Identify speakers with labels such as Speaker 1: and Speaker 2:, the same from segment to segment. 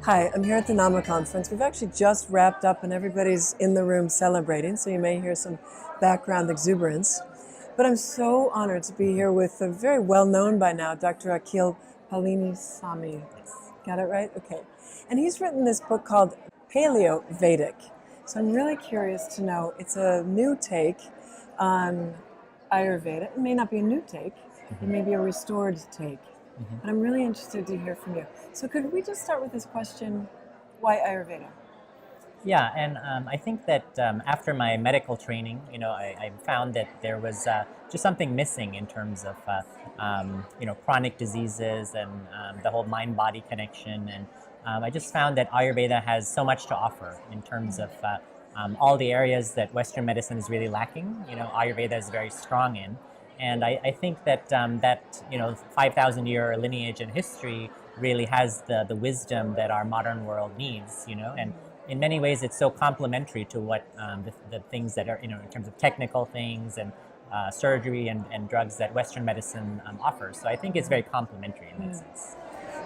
Speaker 1: Hi, I'm here at the NAMA conference. We've actually just wrapped up and everybody's in the room celebrating, so you may hear some background exuberance. But I'm so honored to be here with a very well-known by now, Dr. Akil Palanisamy. Got it right? Okay. And he's written this book called Paleovedic. So I'm really curious to know, it's a new take on Ayurveda. It may not be a new take, it may be a restored take. But I'm really interested to hear from you. So could we just start with this question, why Ayurveda?
Speaker 2: Yeah, and I think that after my medical training, I found that there was just something missing in terms of, chronic diseases and the whole mind-body connection. And I just found that Ayurveda has so much to offer in terms of all the areas that Western medicine is really lacking. Ayurveda is very strong in. And I think that 5,000-year lineage and history really has the wisdom that our modern world needs, and in many ways it's so complementary to what the things that are, in terms of technical things and surgery and drugs that Western medicine offers. So I think it's very complementary in that sense.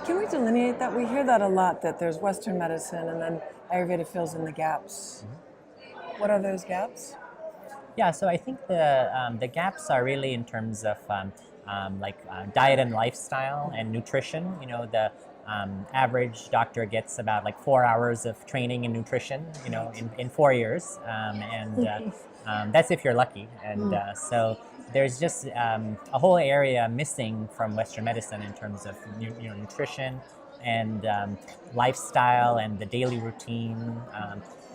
Speaker 1: Can we delineate that? We hear that a lot, that there's Western medicine and then Ayurveda fills in the gaps. What are those gaps?
Speaker 2: Yeah, so I think the gaps are really in terms of diet and lifestyle and nutrition. The average doctor gets about like 4 hours of training in nutrition, in 4 years, and that's if you're lucky. And so there's just a whole area missing from Western medicine in terms of nutrition and lifestyle and the daily routine.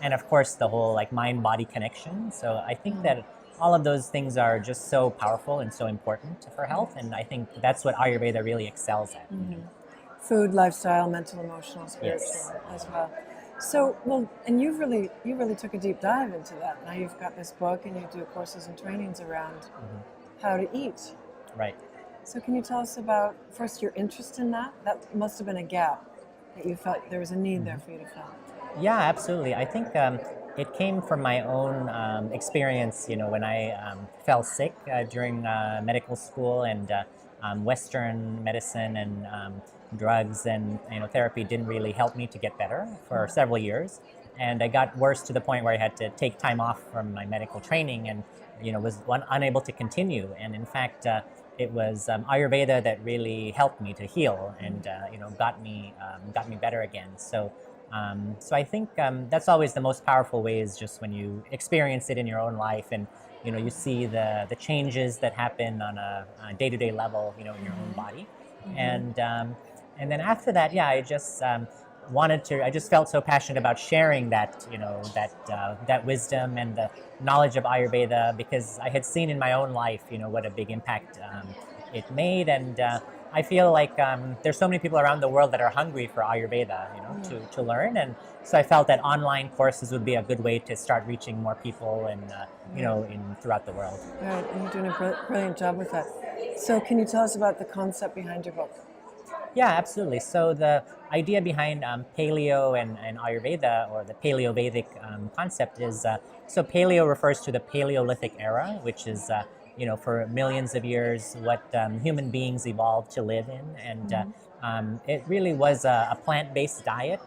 Speaker 2: And of course, the whole like mind-body connection. So I think that all of those things are just so powerful and so important for health. And I think that's what Ayurveda really excels at.
Speaker 1: Food, lifestyle, mental, emotional, spiritual,
Speaker 2: Yes.
Speaker 1: as well. So, well, and you really took a deep dive into that. Now you've got this book and you do courses and trainings around how to eat.
Speaker 2: Right.
Speaker 1: So can you tell us about, first, your interest in that? That must have been a gap that you felt there was a need there for you to fill.
Speaker 2: Yeah, absolutely. I think it came from my own experience, when I fell sick during medical school, and Western medicine and drugs and therapy didn't really help me to get better for several years. And I got worse to the point where I had to take time off from my medical training and was unable to continue. And in fact, it was Ayurveda that really helped me to heal and got me better again. So I think that's always the most powerful way, is just when you experience it in your own life and you see the changes that happen on a day-to-day level in your own body. And then after that, yeah, I just I just felt so passionate about sharing that that wisdom and the knowledge of Ayurveda, because I had seen in my own life what a big impact it made. And I feel like there's so many people around the world that are hungry for Ayurveda, to learn. And so I felt that online courses would be a good way to start reaching more people and, throughout the world.
Speaker 1: Right, and you're doing a brilliant job with that. So can you tell us about the concept behind your book?
Speaker 2: Yeah, absolutely. So the idea behind Paleo and Ayurveda, or the Paleovedic concept, is so Paleo refers to the Paleolithic era, which is for millions of years what human beings evolved to live in. And it really was a plant-based diet.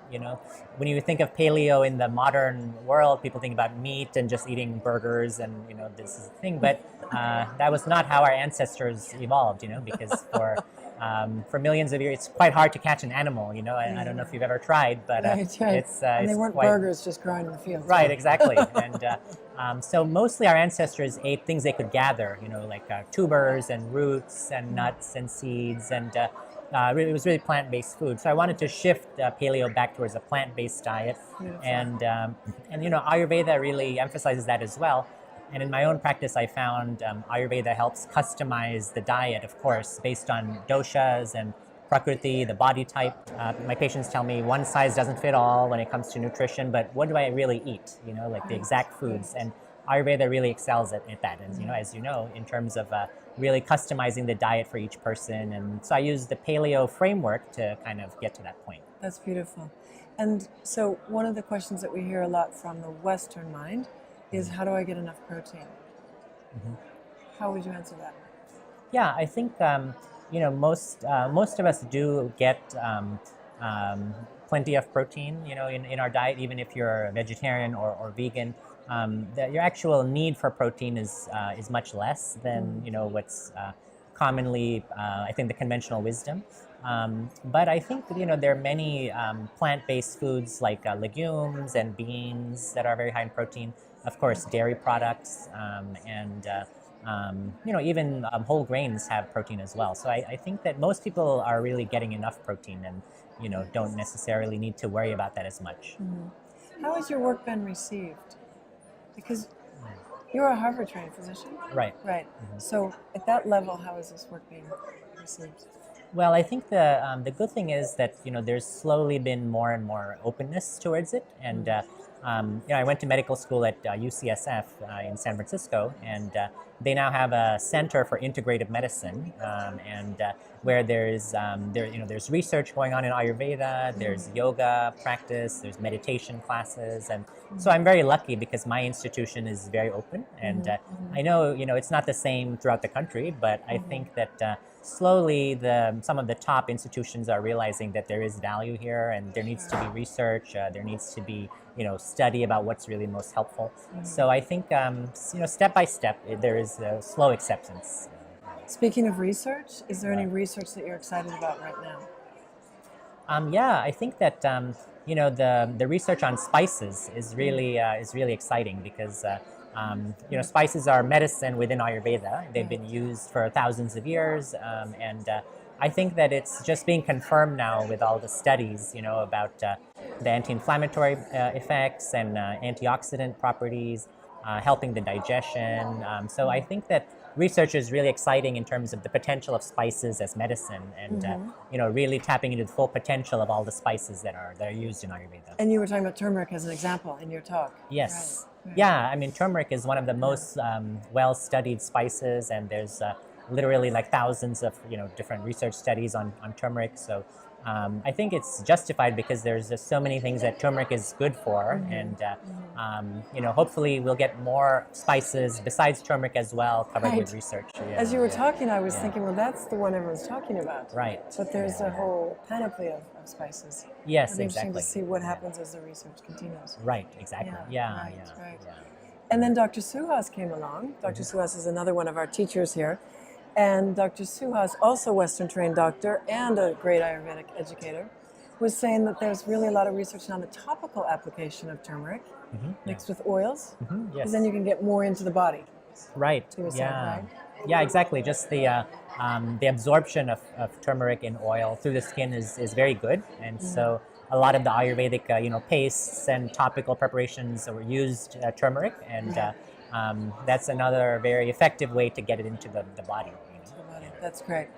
Speaker 2: When you think of paleo in the modern world, people think about meat and just eating burgers and this is the thing. But that was not how our ancestors evolved. Because for millions of years, it's quite hard to catch an animal. I don't know if you've ever tried, but
Speaker 1: right. And they weren't burgers just growing in the field.
Speaker 2: Right, exactly. And so mostly our ancestors ate things they could gather, like tubers and roots and nuts and seeds, and it was really plant-based food. So I wanted to shift paleo back towards a plant-based diet.
Speaker 1: Beautiful.
Speaker 2: And Ayurveda really emphasizes that as well. And in my own practice, I found Ayurveda helps customize the diet, of course, based on doshas and prakriti, the body type. My patients tell me one size doesn't fit all when it comes to nutrition, but what do I really eat? Like the exact foods. And Ayurveda really excels at that. And as you know, in terms of really customizing the diet for each person. And so I use the paleo framework to kind of get to that point.
Speaker 1: That's beautiful. And so one of the questions that we hear a lot from the Western mind is, how do I get enough protein? How would you answer that?
Speaker 2: Yeah, I think most of us do get plenty of protein, in our diet, even if you're a vegetarian or vegan. That your actual need for protein is much less than what's commonly, I think, the conventional wisdom. But I think that, there are many plant-based foods like legumes and beans that are very high in protein. Of course, dairy products and even whole grains have protein as well. So I think that most people are really getting enough protein and don't necessarily need to worry about that as much.
Speaker 1: How has your work been received? Because you're a Harvard-trained physician.
Speaker 2: Right.
Speaker 1: Right. So at that level, how is this work being received?
Speaker 2: Well, I think the good thing is that there's slowly been more and more openness towards it, and I went to medical school at UCSF in San Francisco, and they now have a center for integrative medicine, and where there's research going on in Ayurveda, there's yoga practice, there's meditation classes, and so I'm very lucky because my institution is very open, and I know it's not the same throughout the country, but I think that slowly some of the top institutions are realizing that there is value here, and there needs to be research, there needs to be study about what's really most helpful. So I think step by step there is a slow acceptance.
Speaker 1: Speaking of research, is there any research that you're excited about right now?
Speaker 2: Yeah, I think that the research on spices is really exciting because spices are medicine within Ayurveda. They've been used for thousands of years, and I think that it's just being confirmed now with all the studies, about the anti-inflammatory effects and antioxidant properties, helping the digestion. So I think that research is really exciting in terms of the potential of spices as medicine, and really tapping into the full potential of all the spices that are used in Ayurveda.
Speaker 1: And you were talking about turmeric as an example in your talk.
Speaker 2: Yes.
Speaker 1: Right.
Speaker 2: Yeah, I mean, turmeric is one of the most well-studied spices, and there's literally like thousands of different research studies on turmeric. So I think it's justified because there's just so many things that turmeric is good for, and hopefully we'll get more spices besides turmeric as well covered with research.
Speaker 1: As you were talking, I was thinking, well, that's the one everyone's talking about.
Speaker 2: Right.
Speaker 1: But there's a whole panoply of spices.
Speaker 2: Yes,
Speaker 1: It'll be
Speaker 2: exactly.
Speaker 1: interesting to see what happens as the research continues.
Speaker 2: Right, exactly. Yeah.
Speaker 1: Right. And then Dr. Suhas came along. Dr. Suhas is another one of our teachers here. And Dr. Suhas, also Western-trained doctor and a great Ayurvedic educator, was saying that there's really a lot of research on the topical application of turmeric mixed with oils, because then you can get more into the body.
Speaker 2: Right. Yeah, exactly. Just the absorption of turmeric in oil through the skin is very good, and so a lot of the Ayurvedic pastes and topical preparations used turmeric, and that's another very effective way to get it into the body.
Speaker 1: That's great.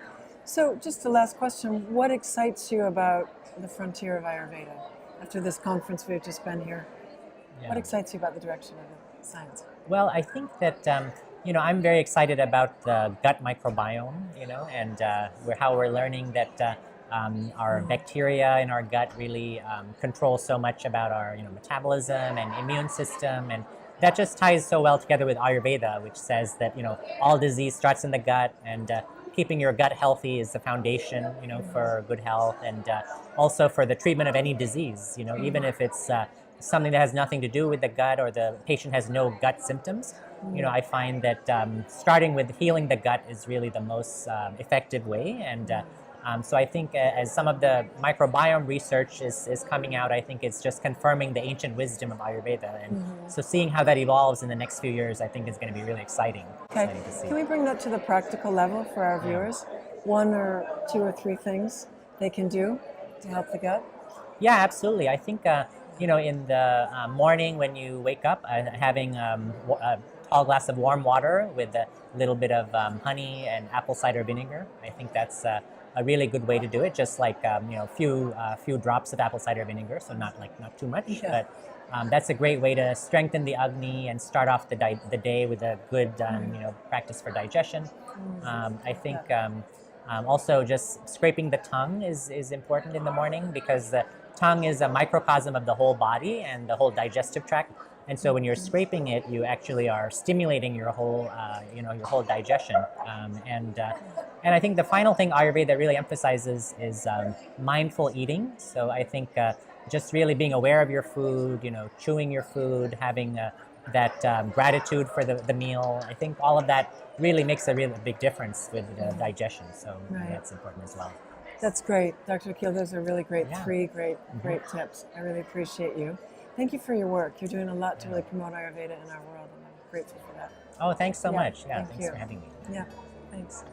Speaker 1: So just the last question, what excites you about the frontier of Ayurveda after this conference we've just been here? What excites you about the direction of the science?
Speaker 2: Well, I think that I'm very excited about the gut microbiome, and how we're learning that our bacteria in our gut really control so much about our metabolism and immune system, and that just ties so well together with Ayurveda, which says that all disease starts in the gut, and keeping your gut healthy is the foundation for good health, and also for the treatment of any disease. Even if it's something that has nothing to do with the gut or the patient has no gut symptoms, I find that starting with healing the gut is really the most effective way, and so I think as some of the microbiome research is coming out, I think it's just confirming the ancient wisdom of Ayurveda. And so seeing how that evolves in the next few years, I think is going to be really exciting.
Speaker 1: Okay. Can we bring that to the practical level for our viewers? One or two or three things they can do to help the gut?
Speaker 2: Yeah, absolutely. I think, in the morning when you wake up, having a tall glass of warm water with a little bit of honey and apple cider vinegar, I think that's a really good way to do it. Just like few drops of apple cider vinegar, so not too much, but that's a great way to strengthen the Agni and start off the day with a good practice for digestion. I think also just scraping the tongue is important in the morning, because the tongue is a microcosm of the whole body and the whole digestive tract. And so when you're scraping it, you actually are stimulating your whole, your whole digestion. And I think the final thing Ayurveda really emphasizes is mindful eating. So I think just really being aware of your food, chewing your food, having that gratitude for the meal. I think all of that really makes a really big difference with digestion. So
Speaker 1: Right.
Speaker 2: that's important as well.
Speaker 1: That's great, Dr. Akil. Those are really great,
Speaker 2: Yeah.
Speaker 1: 3 great tips. I really appreciate you. Thank you for your work. You're doing a lot to really promote Ayurveda in our world, and I'm grateful for that.
Speaker 2: Oh, thanks so
Speaker 1: Yeah,
Speaker 2: much. Yeah,
Speaker 1: thank
Speaker 2: thanks
Speaker 1: you.
Speaker 2: for having me.
Speaker 1: Yeah, thanks.